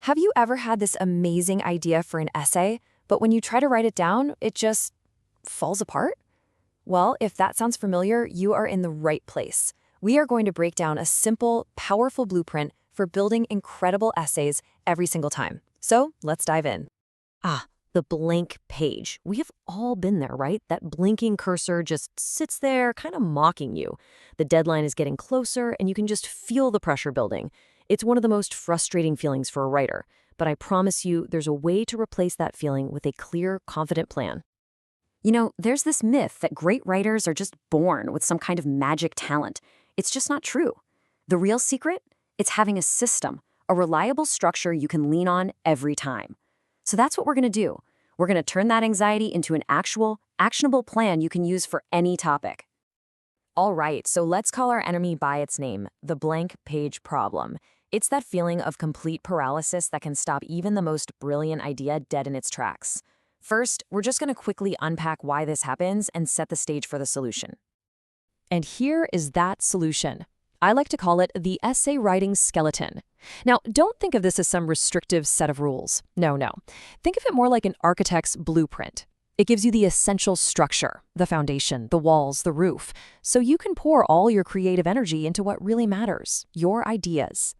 Have you ever had this amazing idea for an essay, but when you try to write it down, it just falls apart? Well, if that sounds familiar, you are in the right place. We are going to break down a simple, powerful blueprint for building incredible essays every single time. So let's dive in. The blank page. We have all been there, right? That blinking cursor just sits there, kind of mocking you. The deadline is getting closer, and you can just feel the pressure building. It's one of the most frustrating feelings for a writer, but I promise you there's a way to replace that feeling with a clear, confident plan. There's this myth that great writers are just born with some kind of magic talent. It's just not true. The real secret? It's having a system, a reliable structure you can lean on every time. So that's what we're going to do. We're going to turn that anxiety into an actual, actionable plan you can use for any topic. All right, so let's call our enemy by its name, the blank page problem. It's that feeling of complete paralysis that can stop even the most brilliant idea dead in its tracks. First, we're just going to quickly unpack why this happens and set the stage for the solution. And here is that solution. I like to call it the essay writing skeleton. Now, don't think of this as some restrictive set of rules. No. Think of it more like an architect's blueprint. It gives you the essential structure, the foundation, the walls, the roof, so you can pour all your creative energy into what really matters, your ideas.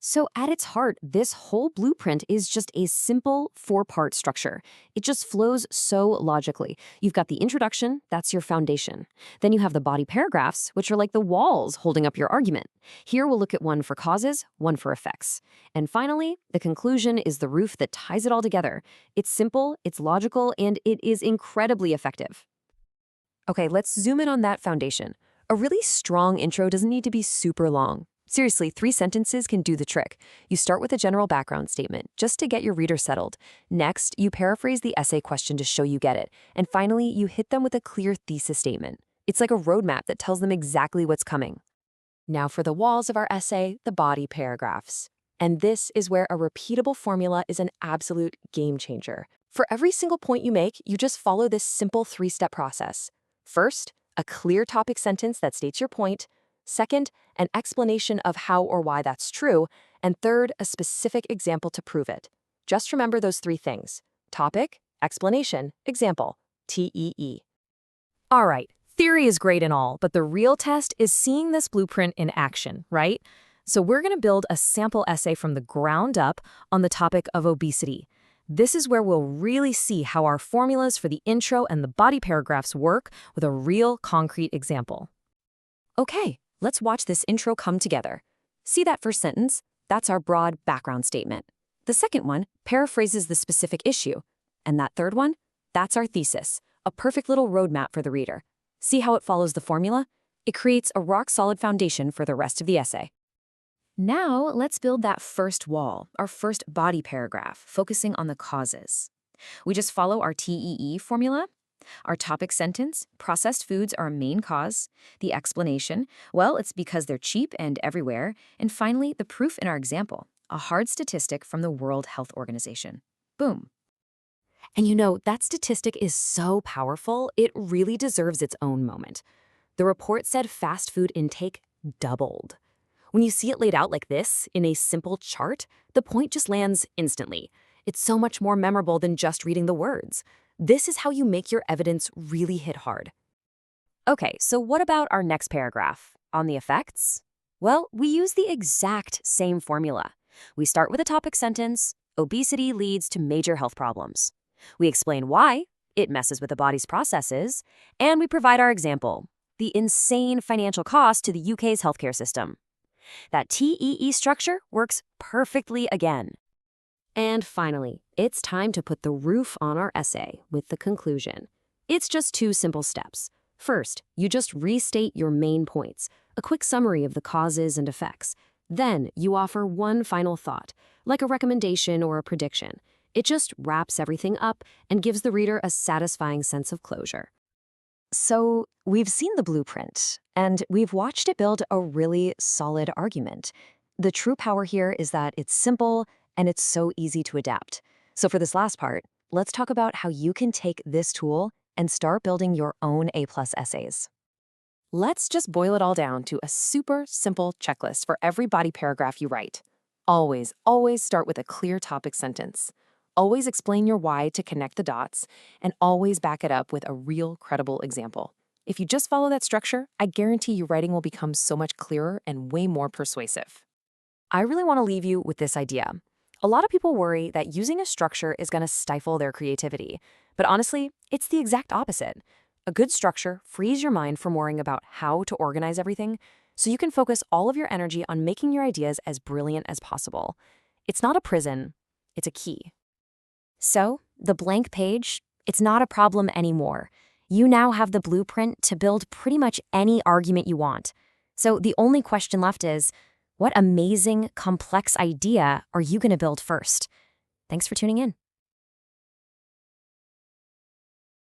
So at its heart, this whole blueprint is just a simple four-part structure. It just flows so logically. You've got the introduction, that's your foundation. Then you have the body paragraphs, which are like the walls holding up your argument. Here we'll look at one for causes, one for effects. And finally, the conclusion is the roof that ties it all together. It's simple, it's logical, and it is incredibly effective. Okay, let's zoom in on that foundation. A really strong intro doesn't need to be super long. Seriously, 3 sentences can do the trick. You start with a general background statement, just to get your reader settled. Next, you paraphrase the essay question to show you get it. And finally, you hit them with a clear thesis statement. It's like a roadmap that tells them exactly what's coming. Now for the walls of our essay, the body paragraphs. And this is where a repeatable formula is an absolute game changer. For every single point you make, you just follow this simple 3-step process. First, a clear topic sentence that states your point. Second, an explanation of how or why that's true. And third, a specific example to prove it. Just remember those 3 things: topic, explanation, example, TEE. All right, theory is great and all, but the real test is seeing this blueprint in action, right? So we're going to build a sample essay from the ground up on the topic of obesity. This is where we'll really see how our formulas for the intro and the body paragraphs work with a real concrete example. Okay. Let's watch this intro come together. See that first sentence? That's our broad background statement. The second one paraphrases the specific issue. And that third one? That's our thesis, a perfect little roadmap for the reader. See how it follows the formula? It creates a rock-solid foundation for the rest of the essay. Now, let's build that first wall, our first body paragraph, focusing on the causes. We just follow our TEE formula. Our topic sentence, processed foods are a main cause. The explanation, well, it's because they're cheap and everywhere. And finally, the proof in our example, a hard statistic from the World Health Organization. Boom. And that statistic is so powerful, it really deserves its own moment. The report said fast food intake doubled. When you see it laid out like this, in a simple chart, the point just lands instantly. It's so much more memorable than just reading the words. This is how you make your evidence really hit hard. Okay, so what about our next paragraph? On the effects? Well, we use the exact same formula. We start with a topic sentence: obesity leads to major health problems. We explain why, it messes with the body's processes, and we provide our example: the insane financial cost to the UK's healthcare system. That TEE structure works perfectly again. And finally, it's time to put the roof on our essay with the conclusion. It's just 2 simple steps. First, you just restate your main points, a quick summary of the causes and effects. Then you offer one final thought, like a recommendation or a prediction. It just wraps everything up and gives the reader a satisfying sense of closure. So we've seen the blueprint, and we've watched it build a really solid argument. The true power here is that it's simple, and it's so easy to adapt. So for this last part, let's talk about how you can take this tool and start building your own A+ essays. Let's just boil it all down to a super simple checklist for every body paragraph you write. Always start with a clear topic sentence. Always explain your why to connect the dots, and always back it up with a real, credible example. If you just follow that structure, I guarantee your writing will become so much clearer and way more persuasive. I really want to leave you with this idea. A lot of people worry that using a structure is going to stifle their creativity, but honestly, it's the exact opposite. A good structure frees your mind from worrying about how to organize everything, so you can focus all of your energy on making your ideas as brilliant as possible. It's not a prison, it's a key. So, the blank page, it's not a problem anymore. You now have the blueprint to build pretty much any argument you want. So the only question left is, what amazing, complex idea are you going to build first? Thanks for tuning in.